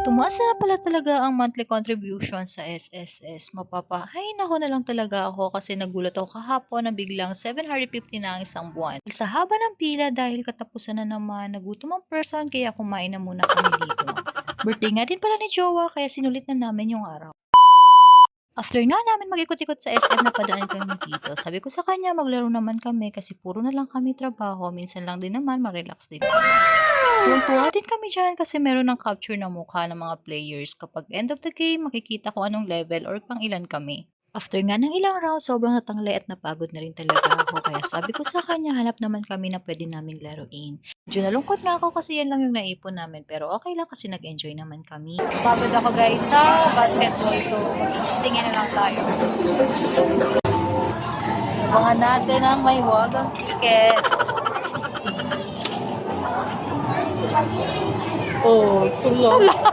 Tumaas na pala talaga ang monthly contribution sa SSS. Mapapahay na na lang talaga ako kasi nagulat ako kahapon na biglang 750 na ang isang buwan. Sa haba ng pila dahil katapusan na naman, nagutom ang person kaya kumain na muna kami dito. Birthday nga din pala ni Jowa kaya sinulit na namin yung araw. After nga namin mag-ikot-ikot sa SM na padaan kami dito, sabi ko sa kanya maglaro naman kami kasi puro na lang kami trabaho, minsan lang din naman mag-relax din. Tuwang-tuwa din kami dyan kasi meron ng capture ng mukha ng mga players. Kapag end of the game, makikita kung anong level or pang ilan kami. After nga ng ilang round, sobrang natanglay at napagod na rin talaga ako. Kaya sabi ko sa kanya, hanap naman kami na pwede naming laruin. Medyo nalungkot nga ako kasi yan lang yung naipon namin. Pero okay lang kasi nag-enjoy naman kami. Pagod ako guys sa basketball. So, tingin na lang tayo. Mga natin ang may wagang ticket. Oh, tula.